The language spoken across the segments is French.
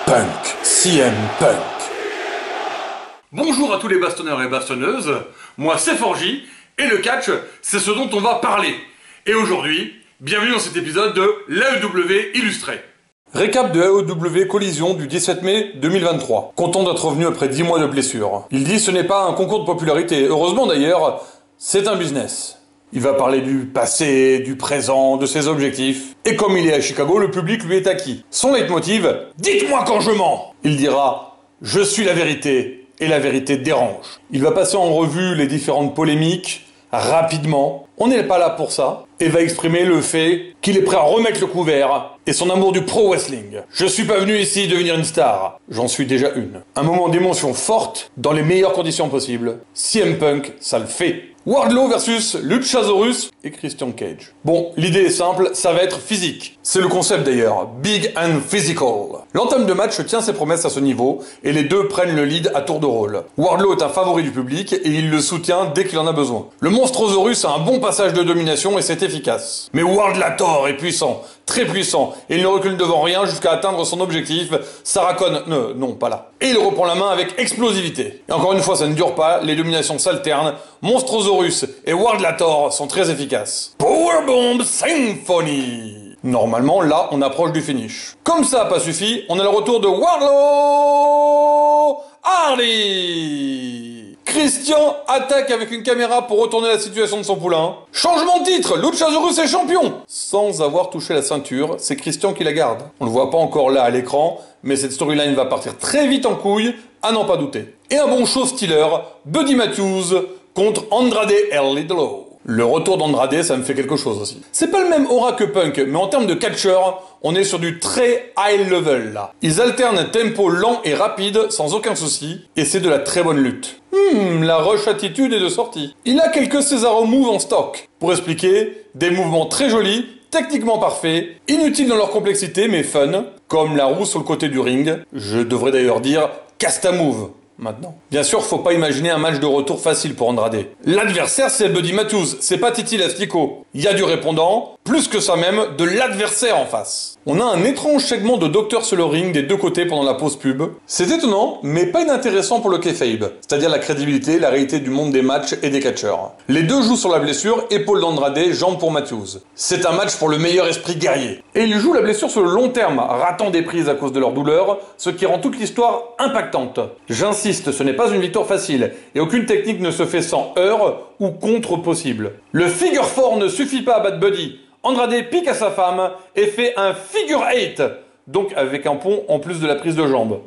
Punk, CM Punk. Bonjour à tous les bastonneurs et bastonneuses, moi c'est Forgy, et le catch, c'est ce dont on va parler. Et aujourd'hui, bienvenue dans cet épisode de l'AEW illustré. Récap de AEW Collision du 17 mai 2023. Content d'être revenu après 10 mois de blessure. Il dit ce n'est pas un concours de popularité, heureusement d'ailleurs, c'est un business. Il va parler du passé, du présent, de ses objectifs. Et comme il est à Chicago, le public lui est acquis. Son leitmotiv, dites-moi quand je mens. Il dira, je suis la vérité, et la vérité dérange. Il va passer en revue les différentes polémiques, rapidement. On n'est pas là pour ça. Et va exprimer le fait qu'il est prêt à remettre le couvert et son amour du pro wrestling. Je suis pas venu ici devenir une star. J'en suis déjà une. Un moment d'émotion forte dans les meilleures conditions possibles. CM Punk, ça le fait. Wardlow versus Luchasaurus et Christian Cage. Bon, l'idée est simple, ça va être physique. C'est le concept d'ailleurs, big and physical. L'entame de match tient ses promesses à ce niveau et les deux prennent le lead à tour de rôle. Wardlow est un favori du public et il le soutient dès qu'il en a besoin. Le Monstrosaurus a un bon passage de domination et c'est efficace. Mais Wardlator est puissant, très puissant, et il ne recule devant rien jusqu'à atteindre son objectif. Sarah Connor, non, pas là. Et il reprend la main avec explosivité. Et encore une fois, ça ne dure pas, les dominations s'alternent. Monstrosaurus et Wardlator sont très efficaces. Powerbomb Symphony. Normalement, là, on approche du finish. Comme ça n'a pas suffi, on a le retour de Wardlow Hardy. Christian attaque avec une caméra pour retourner la situation de son poulain. Changement de titre, Luchasaurus est champion. Sans avoir touché la ceinture, c'est Christian qui la garde. On le voit pas encore là à l'écran, mais cette storyline va partir très vite en couille, à n'en pas douter. Et un bon show stealer, Buddy Matthews contre Andrade El Idolo. Le retour d'Andrade, ça me fait quelque chose aussi. C'est pas le même aura que Punk, mais en termes de catcheur, on est sur du très high level là. Ils alternent un tempo lent et rapide, sans aucun souci, et c'est de la très bonne lutte. La rush attitude est de sortie. Il a quelques Cesaro moves en stock. Pour expliquer, des mouvements très jolis, techniquement parfaits, inutiles dans leur complexité mais fun, comme la roue sur le côté du ring. Je devrais d'ailleurs dire casta move. Maintenant. Bien sûr, faut pas imaginer un match de retour facile pour Andrade. L'adversaire, c'est Buddy Matthews, c'est pas Titi Lastico. Il y a du répondant, plus que ça même, de l'adversaire en face. On a un étrange segment de docteur sur le ring des deux côtés pendant la pause pub. C'est étonnant, mais pas inintéressant pour le kayfabe, c'est-à-dire la crédibilité, la réalité du monde des matchs et des catcheurs. Les deux jouent sur la blessure, épaule d'Andrade, jambe pour Matthews. C'est un match pour le meilleur esprit guerrier. Et ils jouent la blessure sur le long terme, ratant des prises à cause de leur douleur, ce qui rend toute l'histoire impactante. J'insiste, ce n'est pas une victoire facile, et aucune technique ne se fait sans heurts ou contre possible. Le figure 4 ne suffit pas à battre Buddy. Andrade pique à sa femme et fait un figure 8, donc avec un pont en plus de la prise de jambe.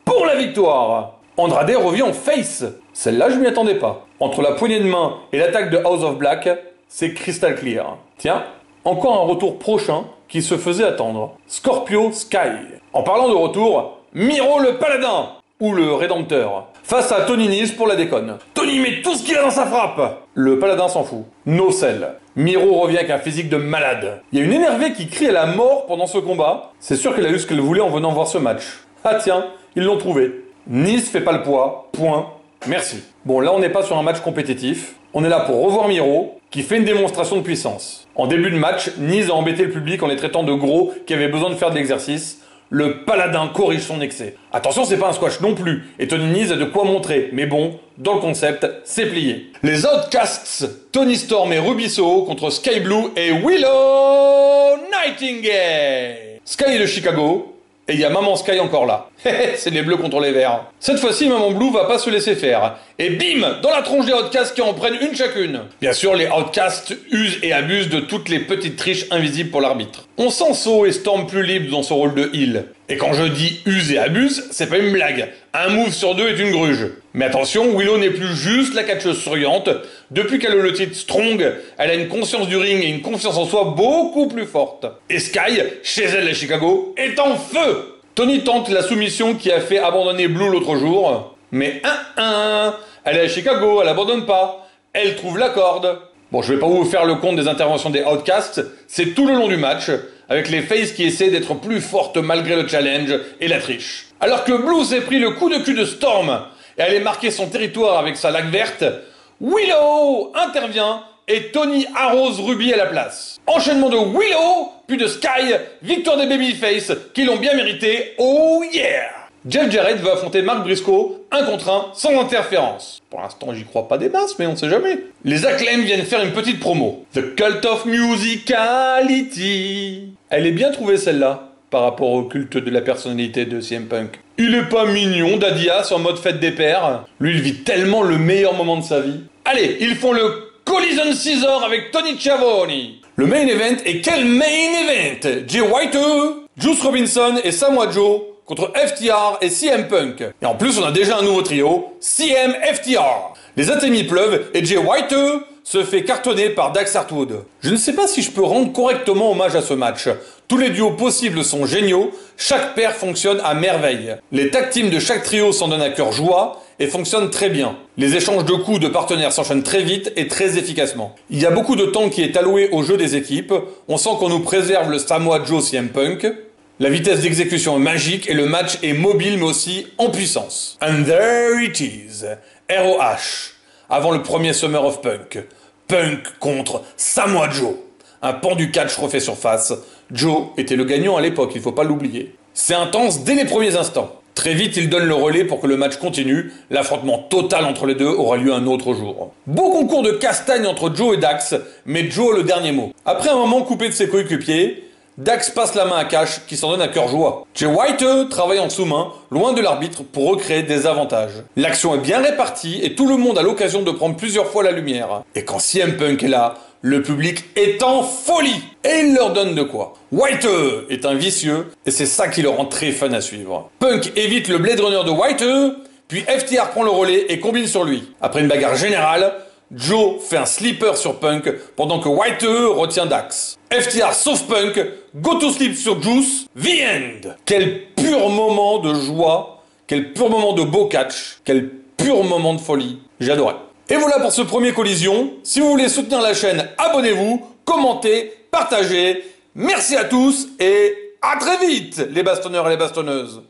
Pour la victoire! Andrade revient en face. Celle-là, je m'y attendais pas. Entre la poignée de main et l'attaque de House of Black, c'est crystal clear. Tiens, encore un retour prochain qui se faisait attendre. Scorpio Sky. En parlant de retour, Miro le Paladin, ou le Rédempteur, face à Tony Nese pour la déconne. Tony met tout ce qu'il a dans sa frappe. Le Paladin s'en fout. No sell. Miro revient avec un physique de malade. Il y a une énervée qui crie à la mort pendant ce combat. C'est sûr qu'elle a eu ce qu'elle voulait en venant voir ce match. Ah tiens, ils l'ont trouvé. Nese fait pas le poids. Point. Merci. Bon, là on n'est pas sur un match compétitif. On est là pour revoir Miro, qui fait une démonstration de puissance. En début de match, Nese a embêté le public en les traitant de gros qui avaient besoin de faire de l'exercice. Le Paladin corrige son excès. Attention, c'est pas un squash non plus, et Tony Nese a de quoi montrer, mais bon, dans le concept, c'est plié. Les Outcasts, Tony Storm et Ruby Soho contre Sky Blue et Willow Nightingale. Sky est de Chicago, et il y a Maman Sky encore là. C'est les bleus contre les verts. Cette fois-ci, Maman Blue va pas se laisser faire. Et bim, dans la tronche des Outcasts qui en prennent une chacune. Bien sûr, les Outcasts usent et abusent de toutes les petites triches invisibles pour l'arbitre. On sent Soho et Storm plus libres dans son rôle de heel. Et quand je dis use et abuse, c'est pas une blague. Un move sur deux est une gruge. Mais attention, Willow n'est plus juste la catcheuse souriante. Depuis qu'elle a le titre Strong, elle a une conscience du ring et une confiance en soi beaucoup plus forte. Et Sky, chez elle à Chicago, est en feu. Tony tente la soumission qui a fait abandonner Blue l'autre jour. Mais elle est à Chicago, elle abandonne pas. Elle trouve la corde. Bon, je vais pas vous faire le compte des interventions des Outcasts, c'est tout le long du match, avec les faces qui essaient d'être plus fortes malgré le challenge et la triche. Alors que Blue s'est pris le coup de cul de Storm et allait marquer son territoire avec sa laque verte, Willow intervient et Tony arrose Ruby à la place. Enchaînement de Willow, puis de Sky, victoire des Babyface qui l'ont bien mérité, oh yeah! Jeff Jarrett va affronter Mark Briscoe, 1 contre 1, sans interférence. Pour l'instant, j'y crois pas des masses, mais on sait jamais. Les Acclaim viennent faire une petite promo. The Cult of Musicality. Elle est bien trouvée celle-là, par rapport au culte de la personnalité de CM Punk. Il est pas mignon, Dadias, en mode fête des pères. Lui, il vit tellement le meilleur moment de sa vie. Allez, ils font le Collision Scissor avec Tony Schiavone. Le main event, et quel main event! Jay White, Juice Robinson et Samoa Joe contre FTR et CM Punk. Et en plus, on a déjà un nouveau trio, CM FTR. Les atémies pleuvent et Jay White se fait cartonner par Dax Harwood. Je ne sais pas si je peux rendre correctement hommage à ce match. Tous les duos possibles sont géniaux, chaque paire fonctionne à merveille. Les tag teams de chaque trio s'en donnent à cœur joie et fonctionnent très bien. Les échanges de coups de partenaires s'enchaînent très vite et très efficacement. Il y a beaucoup de temps qui est alloué au jeu des équipes, on sent qu'on nous préserve le Samoa Joe CM Punk. La vitesse d'exécution est magique et le match est mobile mais aussi en puissance. And there it is, ROH, avant le premier Summer of Punk. Punk contre Samoa Joe. Un pan du catch refait surface. Joe était le gagnant à l'époque, il faut pas l'oublier. C'est intense dès les premiers instants. Très vite, il donne le relais pour que le match continue. L'affrontement total entre les deux aura lieu un autre jour. Beau concours de castagne entre Joe et Dax, mais Joe a le dernier mot. Après un moment coupé de ses coéquipiers, Dax passe la main à Cash qui s'en donne à cœur joie. Jay White travaille en sous-main, loin de l'arbitre, pour recréer des avantages. L'action est bien répartie et tout le monde a l'occasion de prendre plusieurs fois la lumière. Et quand CM Punk est là, le public est en folie. Et il leur donne de quoi. White est un vicieux et c'est ça qui le rend très fun à suivre. Punk évite le Blade Runner de White, puis FTR prend le relais et combine sur lui. Après une bagarre générale, Joe fait un sleeper sur Punk pendant que White retient Dax. FTR sauve Punk, go to sleep sur Juice, the end. Quel pur moment de joie, quel pur moment de beau catch, quel pur moment de folie. J'ai adoré. Et voilà pour ce premier Collision. Si vous voulez soutenir la chaîne, abonnez-vous, commentez, partagez. Merci à tous et à très vite les bastonneurs et les bastonneuses.